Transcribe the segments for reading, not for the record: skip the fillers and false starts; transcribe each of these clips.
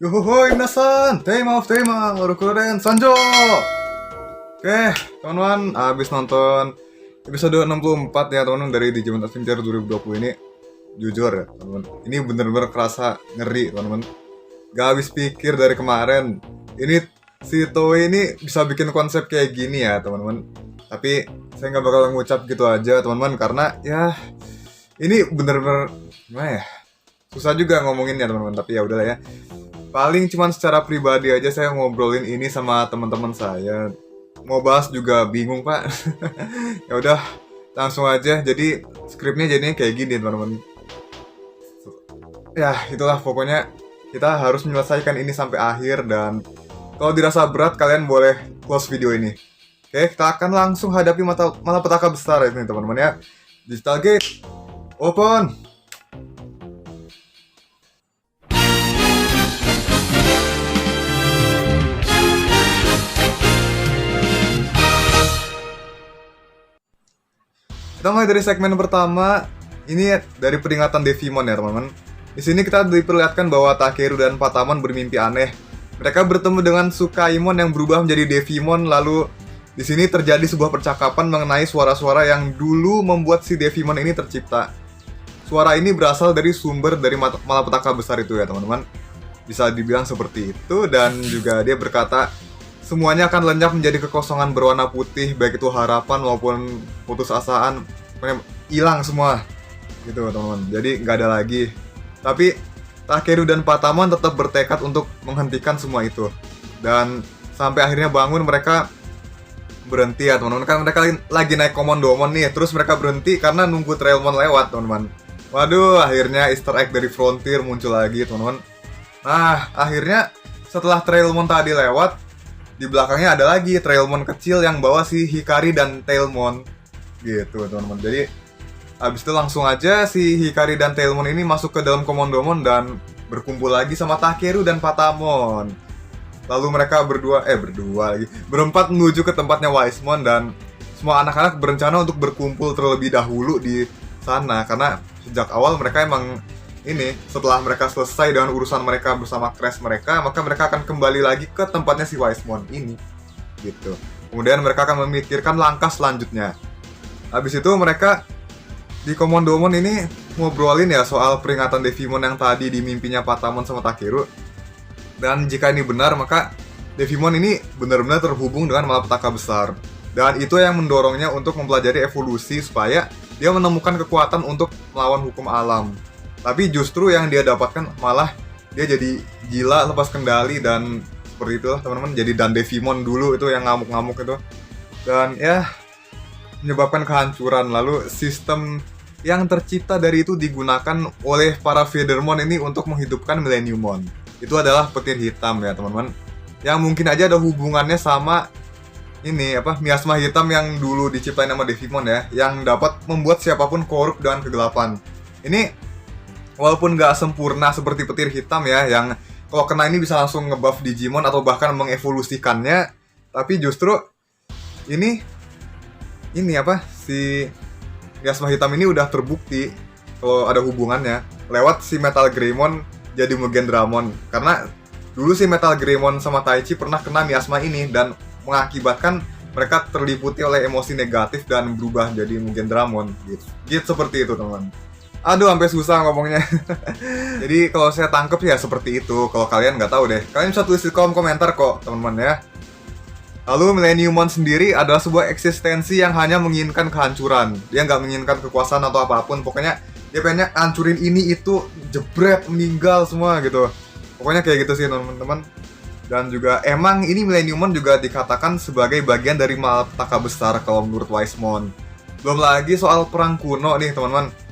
Yohohoi minasan, tema, Rokuren, Sanjo. Oke, teman-teman, habis nonton episode 64 ya teman-teman dari Digimon Adventure 2020 ini. Jujur ya teman-teman, ini bener-bener kerasa ngeri teman-teman. Gak habis pikir dari kemarin, ini si Toei ini bisa bikin konsep kayak gini ya teman-teman. Tapi saya nggak bakal ngucap gitu aja teman-teman, karena ya ini bener-bener gimana ya, susah juga ngomonginnya teman-teman. Tapi ya udahlah ya, paling cuman secara pribadi aja saya ngobrolin ini sama teman-teman saya. Mau bahas juga bingung pak. Ya udah, langsung aja. Jadi skripnya jadinya kayak gini teman-teman. Ya itulah pokoknya, kita harus menyelesaikan ini sampai akhir. Dan kalau dirasa berat, kalian boleh close video ini. Oke, kita akan langsung hadapi malapetaka besar ini teman-teman ya. Digital Gate open. Kita mulai dari segmen pertama. Ini dari peringatan Devimon ya teman-teman. Di sini kita diperlihatkan bahwa Takeru dan Patamon bermimpi aneh. Mereka bertemu dengan Tsukaimon yang berubah menjadi Devimon. Lalu di sini terjadi sebuah percakapan mengenai suara-suara yang dulu membuat si Devimon ini tercipta. Suara ini berasal dari sumber dari malapetaka besar itu ya teman-teman. Bisa dibilang seperti itu. Dan juga dia berkata, semuanya akan lenyap menjadi kekosongan berwarna putih, baik itu harapan maupun putus asaan, hilang semua gitu teman-teman. Jadi nggak ada lagi. Tapi Takeru dan Patamon tetap bertekad untuk menghentikan semua itu. Dan sampai akhirnya bangun, mereka berhenti ya teman-teman. Kan mereka lagi naik Komondomon nih, terus mereka berhenti karena nunggu Trailmon lewat teman-teman. Waduh, akhirnya Easter egg dari Frontier muncul lagi teman-teman. Nah, akhirnya setelah Trailmon tadi lewat, di belakangnya ada lagi Trailmon kecil yang bawa si Hikari dan Tailmon gitu teman-teman. Jadi habis itu langsung aja si Hikari dan Tailmon ini masuk ke dalam Komondomon dan berkumpul lagi sama Takeru dan Patamon. Lalu mereka berdua lagi berempat menuju ke tempatnya Wisemon, dan semua anak-anak berencana untuk berkumpul terlebih dahulu di sana karena sejak awal mereka emang ini, setelah mereka selesai dengan urusan mereka bersama Crash mereka, maka mereka akan kembali lagi ke tempatnya si Wisemon ini gitu. Kemudian mereka akan memikirkan langkah selanjutnya. Habis itu mereka di Komondomon ini ngobrolin ya soal peringatan Devimon yang tadi di mimpinya Patamon sama Takeru. Dan jika ini benar, maka Devimon ini benar-benar terhubung dengan malapetaka besar. Dan itu yang mendorongnya untuk mempelajari evolusi supaya dia menemukan kekuatan untuk melawan hukum alam. Tapi justru yang dia dapatkan malah dia jadi gila, lepas kendali, dan seperti itulah teman-teman. Jadi dan Devimon dulu itu yang ngamuk-ngamuk itu. Dan ya, menyebabkan kehancuran. Lalu sistem yang tercipta dari itu digunakan oleh para Feathermon ini untuk menghidupkan Millenniummon. Itu adalah petir hitam ya teman-teman. Yang mungkin aja ada hubungannya sama ini miasma hitam yang dulu diciptain sama Devimon ya, yang dapat membuat siapapun korup dengan kegelapan. Ini walaupun nggak sempurna seperti petir hitam ya, yang kalau kena ini bisa langsung ngebuff Digimon atau bahkan mengevolusikannya, tapi justru ini si miasma hitam ini udah terbukti kalau ada hubungannya lewat si Metal Greymon jadi Mugen Dramon. Karena dulu si Metal Greymon sama Taichi pernah kena miasma ini dan mengakibatkan mereka terliputi oleh emosi negatif dan berubah jadi Mugen Dramon gitu seperti itu teman. Aduh, sampai susah ngomongnya. Jadi kalau saya tangkep ya seperti itu. Kalau kalian nggak tahu deh, kalian bisa tulis di kolom komentar kok teman-teman ya. Lalu Millenniummon sendiri adalah sebuah eksistensi yang hanya menginginkan kehancuran. Dia nggak menginginkan kekuasaan atau apapun. Pokoknya dia pengennya hancurin ini itu, jebret, meninggal semua gitu. Pokoknya kayak gitu sih teman-teman. Dan juga emang ini Millenniummon juga dikatakan sebagai bagian dari malapetaka besar kalau menurut Wisemon. Belum lagi soal perang kuno nih teman-teman.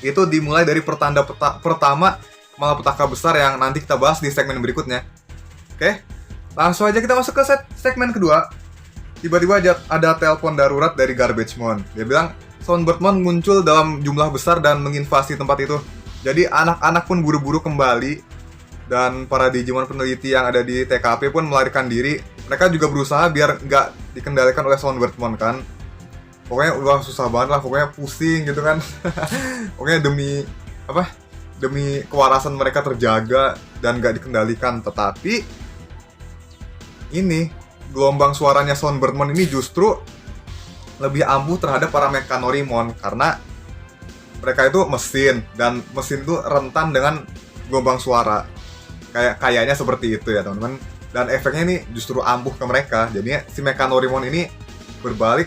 Itu dimulai dari pertanda pertama malapetaka besar yang nanti kita bahas di segmen berikutnya. Oke, langsung aja kita masuk ke segmen kedua. Tiba-tiba ada telepon darurat dari Garbagemon. Dia bilang Soundbirdmon muncul dalam jumlah besar dan menginvasi tempat itu. Jadi anak-anak pun buru-buru kembali, dan para Digimon peneliti yang ada di TKP pun melarikan diri. Mereka juga berusaha biar nggak dikendalikan oleh Soundbirdmon kan. Pokoknya udah susah banget lah, pokoknya pusing gitu kan. Pokoknya demi kewarasan mereka terjaga, dan gak dikendalikan. Tetapi ini gelombang suaranya Sound Birdmon ini justru lebih ampuh terhadap para Mechanorimon karena mereka itu mesin, dan mesin itu rentan dengan gelombang suara. Kayaknya seperti itu ya teman-teman. Dan efeknya ini justru ampuh ke mereka. Jadinya si Mechanorimon ini berbalik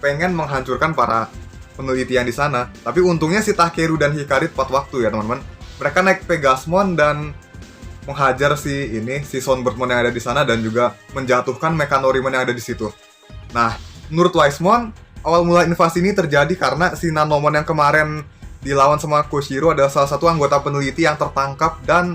pengen menghancurkan para peneliti yang di sana. Tapi untungnya si Takeru dan Hikari tepat waktu ya teman-teman. Mereka naik Pegasmon dan menghajar si Sound Birdmon yang ada di sana dan juga menjatuhkan Mechanorimon yang ada di situ. Nah, menurut Wisemon, awal mula invasi ini terjadi karena si Nanomon yang kemarin dilawan sama Koshiro adalah salah satu anggota peneliti yang tertangkap dan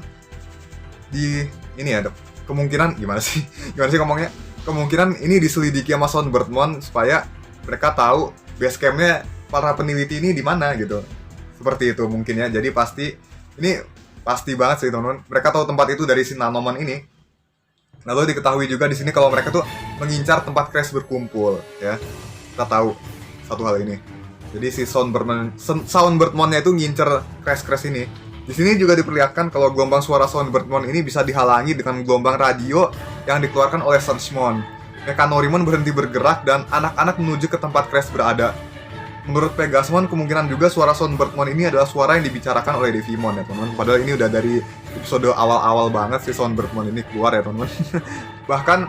ada kemungkinan gimana sih ngomongnya? Kemungkinan ini diselidiki sama Sound Birdmon supaya mereka tahu base campnya para peneliti ini di mana gitu. Seperti itu mungkin ya. Jadi pasti banget sih teman-teman. Mereka tahu tempat itu dari si Nanomon ini. Lalu diketahui juga di sini kalau mereka tuh mengincar tempat Crash berkumpul ya. Kita tahu satu hal ini. Jadi si Sound Birdmon-nya itu ngincer Crash ini. Di sini juga diperlihatkan kalau gelombang suara Sound Birdmon ini bisa dihalangi dengan gelombang radio yang dikeluarkan oleh Sunshmon. Mechanorimon berhenti bergerak dan anak-anak menuju ke tempat Crash berada. Menurut Pegasmon, kemungkinan juga suara Sound Birdmon ini adalah suara yang dibicarakan oleh Devimon ya teman-teman. Padahal ini udah dari episode awal-awal banget si Sound Birdmon ini keluar ya teman-teman. Bahkan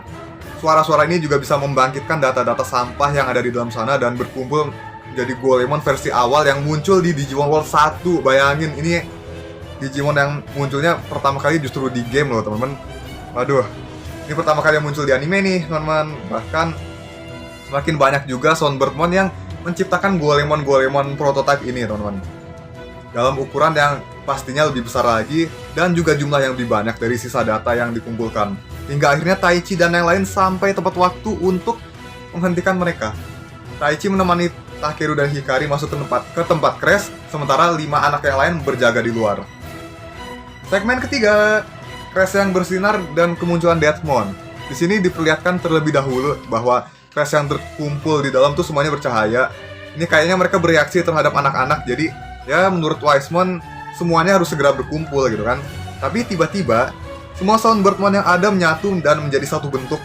suara-suara ini juga bisa membangkitkan data-data sampah yang ada di dalam sana dan berkumpul menjadi Golemon versi awal yang muncul di Digimon World 1. Bayangin, ini Digimon yang munculnya pertama kali justru di game loh teman-teman. Waduh, ini pertama kali yang muncul di anime nih teman-teman. Bahkan semakin banyak juga Sound Birdmon yang menciptakan Golemon prototype ini teman-teman. Dalam ukuran yang pastinya lebih besar lagi dan juga jumlah yang lebih banyak dari sisa data yang dikumpulkan. Hingga akhirnya Taichi dan yang lain sampai tepat waktu untuk menghentikan mereka. Taichi menemani Takeru dan Hikari masuk ke tempat Crash, sementara 5 anak yang lain berjaga di luar. Segmen ketiga, Crash yang bersinar dan kemunculan Deathmon. Di sini diperlihatkan terlebih dahulu bahwa Crash yang terkumpul di dalam tuh semuanya bercahaya. Ini kayaknya mereka bereaksi terhadap anak-anak. Jadi ya menurut Wisemon semuanya harus segera berkumpul gitu kan. Tapi tiba-tiba semua Sound Birdmon yang ada menyatu dan menjadi satu bentuk,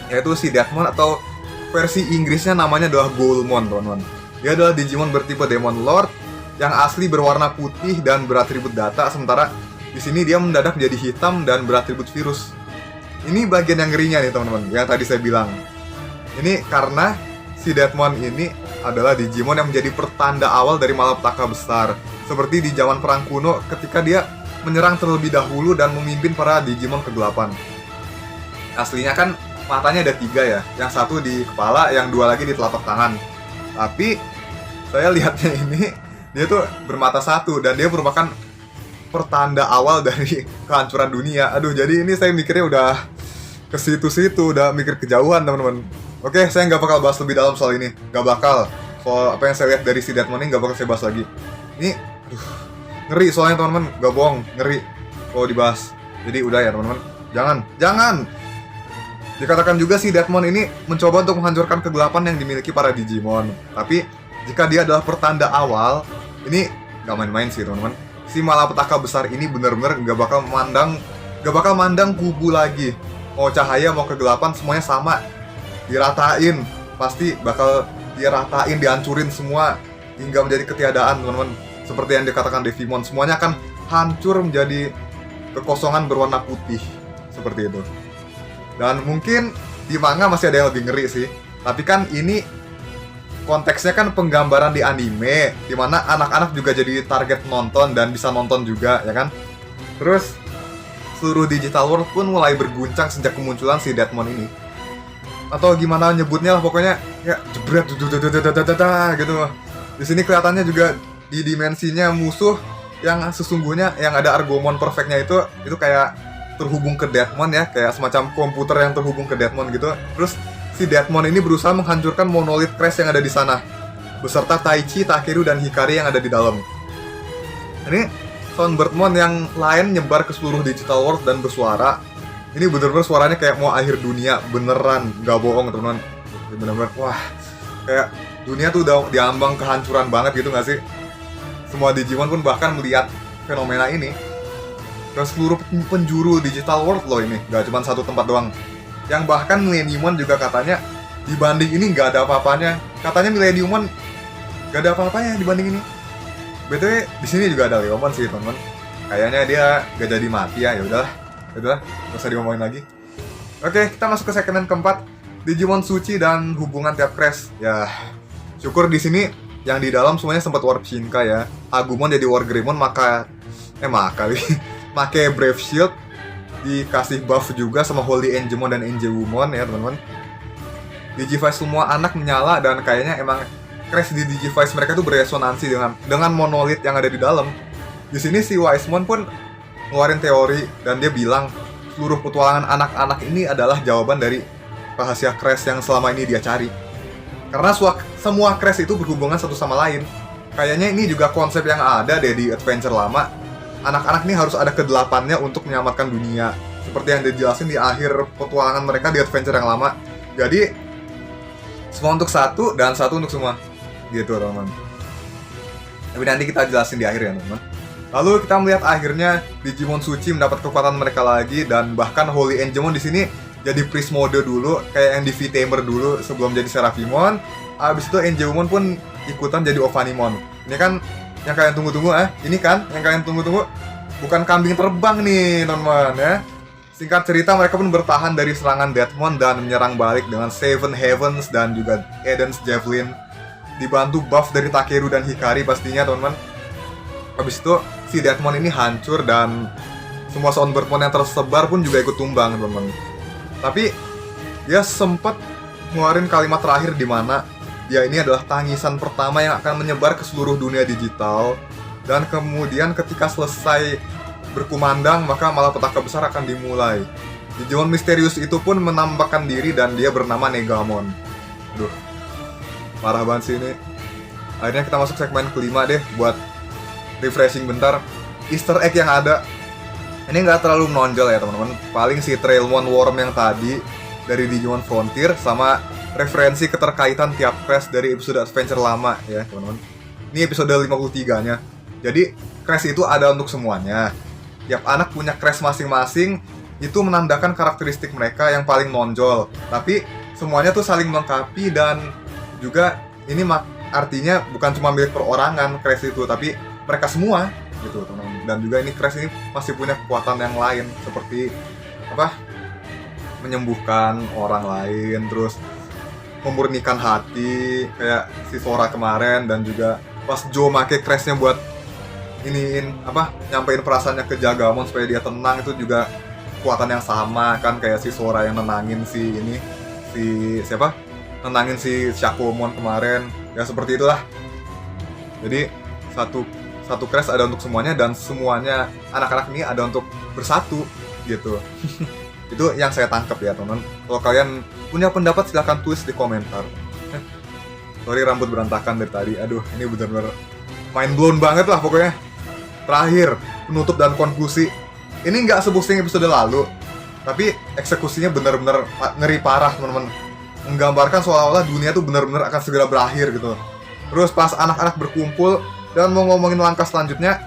yaitu si Deathmon, atau versi Inggrisnya namanya adalah Golemon teman-teman. Dia adalah Digimon bertipe Demon Lord yang asli berwarna putih dan beratribut data, sementara di sini dia mendadak menjadi hitam dan beratribut virus. Ini bagian yang ngerinya nih teman-teman, yang tadi saya bilang. Ini karena si Deathmon ini adalah Digimon yang menjadi pertanda awal dari malapetaka besar. Seperti di zaman perang kuno ketika dia menyerang terlebih dahulu dan memimpin para Digimon kegelapan. Aslinya kan matanya ada 3 ya. Yang satu di kepala, yang 2 lagi di telapak tangan. Tapi saya lihatnya ini dia tuh bermata 1 dan dia merupakan pertanda awal dari kehancuran dunia. Aduh, jadi ini saya mikirnya udah ke situ-situ, udah mikir kejauhan teman-teman. Oke, saya nggak bakal bahas lebih dalam soal ini. Nggak bakal. Soal apa yang saya lihat dari si Deathmon ini nggak bakal saya bahas lagi. Ini ngeri soalnya teman-teman. Nggak bohong, ngeri kalau dibahas. Jadi udah ya teman-teman. Jangan. Dikatakan juga si Deathmon ini mencoba untuk menghancurkan kegelapan yang dimiliki para Digimon. Tapi jika dia adalah pertanda awal, ini nggak main-main sih teman-teman. Si malapetaka besar ini benar-benar nggak bakal mandang kubu lagi. Mau cahaya, mau kegelapan, semuanya sama. Diratain, pasti bakal diratain, dihancurin semua hingga menjadi ketiadaan teman-teman. Seperti yang dikatakan Devimon, semuanya akan hancur menjadi kekosongan berwarna putih. Seperti itu. Dan mungkin di manga masih ada yang lebih ngeri sih. Tapi kan ini konteksnya kan penggambaran di anime, dimana anak-anak juga jadi target nonton dan bisa nonton juga, ya kan? Terus seluruh digital world pun mulai berguncang sejak kemunculan si Deathmon ini. Atau gimana nyebutnya lah, pokoknya ya jebret gitu. Di sini kelihatannya juga di dimensinya musuh yang sesungguhnya yang ada Argomon perfectnya itu kayak terhubung ke Deathmon ya, kayak semacam komputer yang terhubung ke Deathmon gitu. Terus si Deathmon ini berusaha menghancurkan monolith Crash yang ada di sana, beserta Taichi, Takeru, dan Hikari yang ada di dalam. Ini Sound Birdmon yang lain nyebar ke seluruh digital world dan bersuara. Ini bener-bener suaranya kayak mau akhir dunia, beneran, gak bohong teman-teman. Bener-bener, wah, kayak dunia tuh udah diambang kehancuran banget gitu gak sih? Semua Digimon pun bahkan melihat fenomena ini. ke seluruh penjuru digital world loh ini, nggak cuma satu tempat doang. Yang bahkan Millenniumon juga katanya dibanding ini nggak ada apa-apanya. Katanya Millenniumon nggak ada apa-apanya dibanding ini. BTW di sini juga ada Leomon sih teman-teman. Kayaknya dia gak jadi mati ya, ya udahlah, nggak usah diomongin lagi. Oke, kita masuk ke segmen keempat, Digimon Suci dan hubungan tiap crash. Ya, syukur di sini yang di dalam semuanya sempat warp Shinkai ya. Agumon jadi Wargreymon make Brave Shield, dikasih buff juga sama Holy Angemon dan Angewomon ya teman-teman. Digivice semua anak menyala dan kayaknya emang crash di Digivice mereka tuh beresonansi dengan monolith yang ada di dalam. Di sini si Wisemon pun ngeluarin teori dan dia bilang seluruh petualangan anak-anak ini adalah jawaban dari rahasia crash yang selama ini dia cari. Karena semua crash itu berhubungan satu sama lain. Kayaknya ini juga konsep yang ada deh di adventure lama. Anak-anak ini harus ada kedelapannya untuk menyelamatkan dunia. Seperti yang dijelasin di akhir petualangan mereka di adventure yang lama. Jadi semua untuk satu dan satu untuk semua. Gitu teman-teman. Tapi nanti kita jelasin di akhir ya teman-teman. Lalu kita melihat akhirnya Digimon Suci mendapat kekuatan mereka lagi dan bahkan Holy Angemon di sini jadi Priest mode dulu kayak yang di V-Tamer dulu sebelum jadi Seraphimon. Abis itu Angewomon pun ikutan jadi Ovanimon. Ini kan yang kalian tunggu-tunggu Ini kan yang kalian tunggu-tunggu. Bukan kambing terbang nih teman-teman ya. Singkat cerita mereka pun bertahan dari serangan Deathmon dan menyerang balik dengan Seven Heavens dan juga Eden's Javelin. Dibantu buff dari Takeru dan Hikari pastinya teman-teman. Habis itu si Deathmon ini hancur dan semua Soundbirdmon yang tersebar pun juga ikut tumbang teman-teman. Tapi dia sempat ngeluarin kalimat terakhir di mana dia ini adalah tangisan pertama yang akan menyebar ke seluruh dunia digital. Dan kemudian ketika selesai berkumandang maka malapetaka besar akan dimulai. Digimon misterius itu pun menampakkan diri dan dia bernama Negamon. Aduh, parah banget sih ini. Akhirnya kita masuk segmen kelima deh buat refreshing bentar. Easter egg yang ada ini nggak terlalu menonjol ya teman-teman. Paling si Trailmon Worm yang tadi dari Digimon Frontier sama referensi keterkaitan tiap crash dari episode adventure lama ya teman-teman. Ini episode 53 nya. Jadi crash itu ada untuk semuanya. Tiap anak punya crash masing-masing. Itu menandakan karakteristik mereka yang paling menonjol. Tapi semuanya tuh saling melengkapi dan juga ini artinya bukan cuma milik perorangan crash itu, tapi mereka semua gitu teman-teman. Dan juga ini crash ini masih punya kekuatan yang lain seperti menyembuhkan orang lain, terus memurnikan hati kayak si Sora kemarin, dan juga pas Joe make crashnya buat nyampein perasaannya ke Jagamon supaya dia tenang, itu juga kekuatan yang sama kan kayak si Sora yang nenangin nenangin si Shakomon kemarin ya, seperti itulah. Jadi satu crash ada untuk semuanya dan semuanya anak-anak ini ada untuk bersatu gitu. Itu yang saya tangkap ya teman. Kalau kalian punya pendapat silahkan tulis di komentar. Sorry rambut berantakan dari tadi. Aduh, ini benar-benar mind blown banget lah pokoknya. Terakhir, penutup dan konklusi. Ini nggak sebusing episode lalu, tapi eksekusinya benar-benar ngeri parah teman-teman. Menggambarkan seolah-olah dunia tuh benar-benar akan segera berakhir gitu. Terus pas anak-anak berkumpul dan mau ngomongin langkah selanjutnya,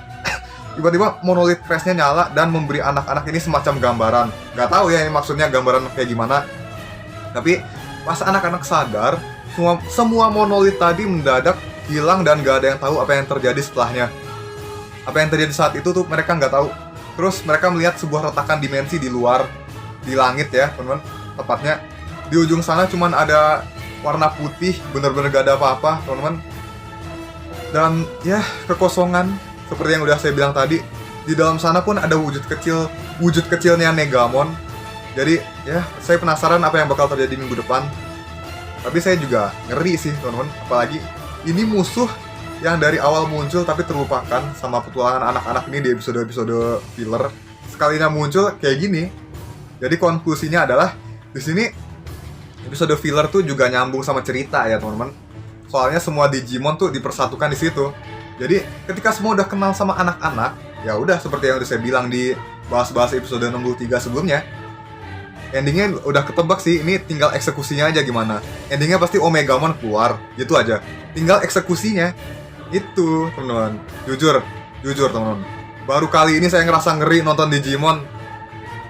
tiba-tiba monolith crash-nya nyala dan memberi anak-anak ini semacam gambaran. Gak tahu ya ini maksudnya gambaran kayak gimana. Tapi pas anak-anak sadar, semua monolith tadi mendadak hilang dan gak ada yang tahu apa yang terjadi setelahnya. Apa yang terjadi saat itu tuh mereka gak tahu. Terus mereka melihat sebuah retakan dimensi di luar, di langit ya teman-teman. Tepatnya di ujung sana cuman ada warna putih, bener-bener gak ada apa-apa teman-teman. Dan ya kekosongan seperti yang udah saya bilang tadi. Di dalam sana pun ada wujud kecilnya Negamon. Jadi ya saya penasaran apa yang bakal terjadi minggu depan. Tapi saya juga ngeri sih teman-teman. Apalagi ini musuh yang dari awal muncul tapi terlupakan sama petualangan anak-anak ini di episode-episode filler. Sekalinya muncul kayak gini. Jadi konklusinya adalah di sini episode filler tuh juga nyambung sama cerita ya teman-teman. Soalnya semua Digimon tuh dipersatukan di situ. Jadi ketika semua udah kenal sama anak-anak, ya udah seperti yang udah saya bilang di bahas-bahas episode 63 sebelumnya. Endingnya udah ketebak sih, ini tinggal eksekusinya aja gimana. Endingnya pasti Omegamon keluar, gitu aja. Tinggal eksekusinya. Itu, teman-teman. Jujur teman-teman. Baru kali ini saya ngerasa ngeri nonton Digimon.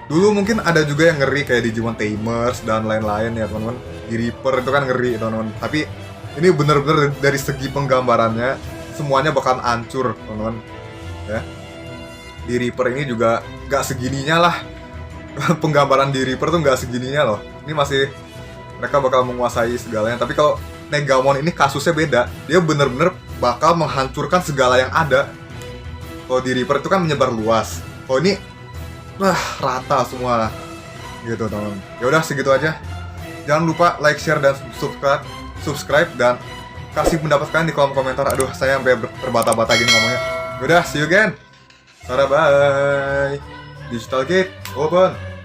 Dulu mungkin ada juga yang ngeri kayak Digimon Tamers dan lain-lain ya teman-teman. Di Reaper itu kan ngeri teman-teman. Tapi ini bener-bener dari segi penggambarannya semuanya bakalan hancur teman-teman. Ya. Di Reaper ini juga gak segininya lah. Penggambaran di Reaper tuh gak segininya loh. Ini masih mereka bakal menguasai segalanya. Tapi kalau Negamon ini kasusnya beda. Dia bener-bener bakal menghancurkan segala yang ada. Kalau di Reaper itu kan menyebar luas. Kalau ini rata semua gitu teman. Ya udah segitu aja. Jangan lupa like, share dan subscribe dan kasih pendapat kalian di kolom komentar. Aduh, saya sampai terbata-bata gini ngomongnya. Ya udah, see you again. Bye. Digital Gate open.